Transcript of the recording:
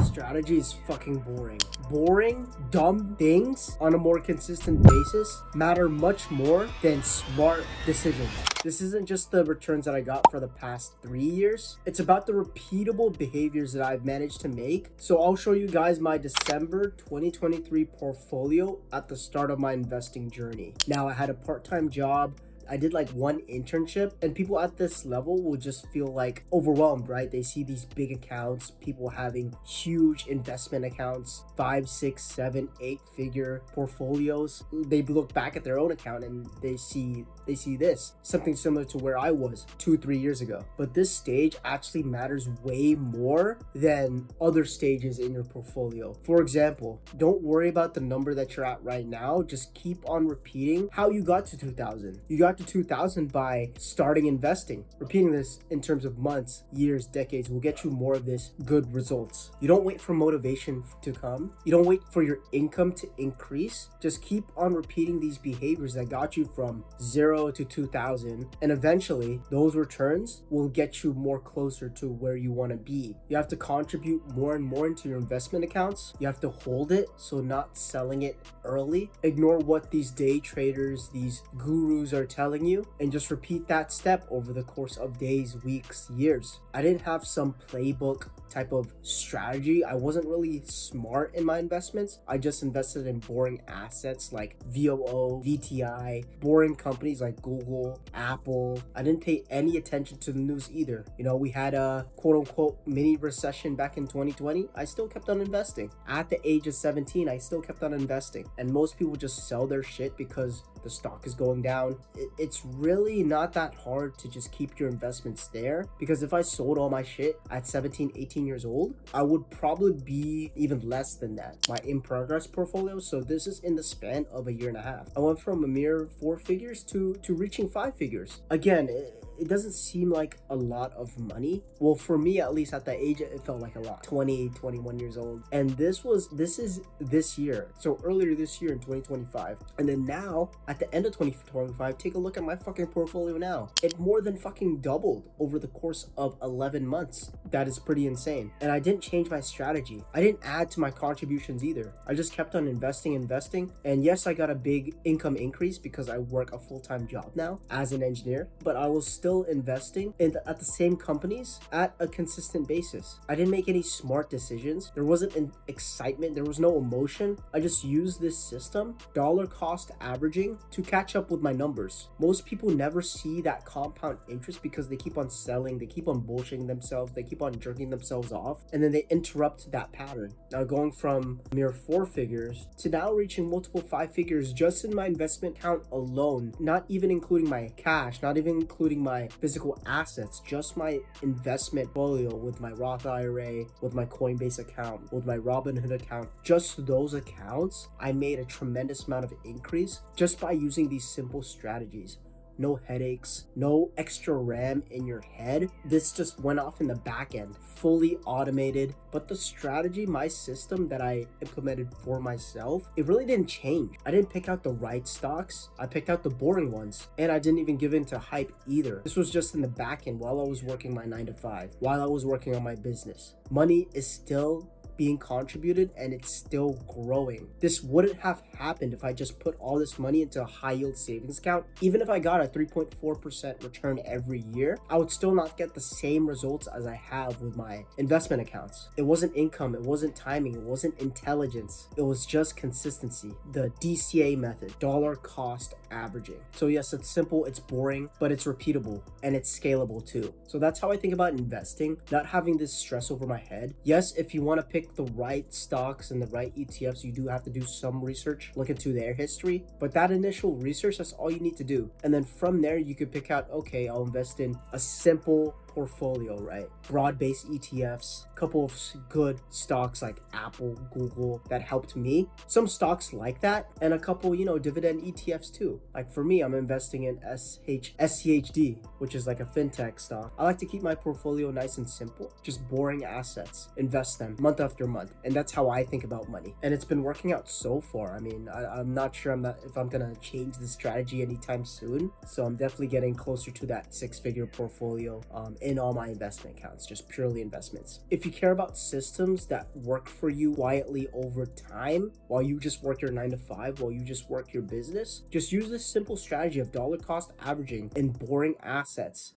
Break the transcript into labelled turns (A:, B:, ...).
A: Strategy is fucking boring. Boring, dumb things on a more consistent basis matter much more than smart decisions. This isn't just the returns that I got for the past 3 years. It's about the repeatable behaviors that I've managed to make. So I'll show you guys my December 2023 portfolio at the start of my investing journey. Now, I had a part-time job. I did like one internship, and people at this level will just feel like overwhelmed, right? They see these big accounts, people having huge investment accounts, 5, 6, 7, 8-figure portfolios. They look back at their own account and they see this, something similar to where I was 2-3 years ago. But this stage actually matters way more than other stages in your portfolio. For example, don't worry about the number that you're at right now. Just keep on repeating how you got to 2000. You got to 2000 by starting investing. Repeating this in terms of months, years, decades will get you more of this good results. You don't wait for motivation to come. You don't wait for your income to increase. Just keep on repeating these behaviors that got you from 0 to 2000, and eventually those returns will get you more closer to where you want to be. You have to contribute more and more into your investment accounts. You have to hold it, so not selling it early. Ignore what these day traders, these gurus are telling you, and just repeat that step over the course of days, weeks, years. I didn't have some playbook type of strategy. I wasn't really smart in my investments. I just invested in boring assets like VOO, VTI, boring companies like Google, Apple. I didn't pay any attention to the news either. You know, we had a quote unquote mini recession back in 2020. I still kept on investing. At the age of 17, I still kept on investing. And most people just sell their shit because the stock is going down. It's really not that hard to just keep your investments there, because if I sold all my shit at 17, 18 years old, I would probably be even less than that. My in progress portfolio, so this is in the span of a year and a half. I went from a mere 4 figures to reaching 5 figures. Again, it doesn't seem like a lot of money. Well, for me, at least at that age, it felt like a lot. 20, 21 years old. And this is this year. So earlier this year in 2025. And then now, at the end of 2025, take a look at my fucking portfolio now. It more than fucking doubled over the course of 11 months. That is pretty insane. And I didn't change my strategy. I didn't add to my contributions either. I just kept on investing. And yes, I got a big income increase because I work a full-time job now as an engineer, but I was still investing at the same companies at a consistent basis. I didn't make any smart decisions. There wasn't an excitement. There was no emotion. I just used this system, dollar cost averaging, to catch up with my numbers. Most people never see that compound interest because they keep on selling, they keep on bullshitting themselves, they keep on jerking themselves off, and then they interrupt that pattern. Now, going from mere 4 figures to now reaching multiple 5 figures just in my investment account alone, not even including my cash, not even including my physical assets, just my investment portfolio with my Roth IRA, with my Coinbase account, with my Robinhood account. Just those accounts, I made a tremendous amount of increase just by using these simple strategies. No headaches, no extra RAM in your head. This just went off in the back end, fully automated. But the strategy, my system that I implemented for myself, it really didn't change. I didn't pick out the right stocks. I picked out the boring ones, and I didn't even give in to hype either. This was just in the back end while I was working my 9 to 5, while I was working on my business. Money is still being contributed, and it's still growing. This wouldn't have happened if I just put all this money into a high yield savings account. Even if I got a 3.4% return every year, I would still not get the same results as I have with my investment accounts. It wasn't income, it wasn't timing, it wasn't intelligence, it was just consistency. The DCA method, dollar cost averaging. So yes, it's simple, it's boring, but it's repeatable and it's scalable too. So that's how I think about investing, not having this stress over my head. Yes, if you want to pick the right stocks and the right ETFs, you do have to do some research, look into their history, but that initial research, that's all you need to do. And then from there, you could pick out, okay, I'll invest in a simple portfolio, right? Broad-based ETFs, a couple of good stocks like Apple, Google that helped me. Some stocks like that, and a couple, dividend ETFs too. Like for me, I'm investing in SCHD, which is like a fintech stock. I like to keep my portfolio nice and simple, just boring assets, invest them month after month. And that's how I think about money. And it's been working out so far. I mean, I'm not sure if I'm gonna change the strategy anytime soon. So I'm definitely getting closer to that 6-figure portfolio in all my investment accounts, just purely investments. If you care about systems that work for you quietly over time, while you just work your 9 to 5, while you just work your business, just use this simple strategy of dollar cost averaging in boring assets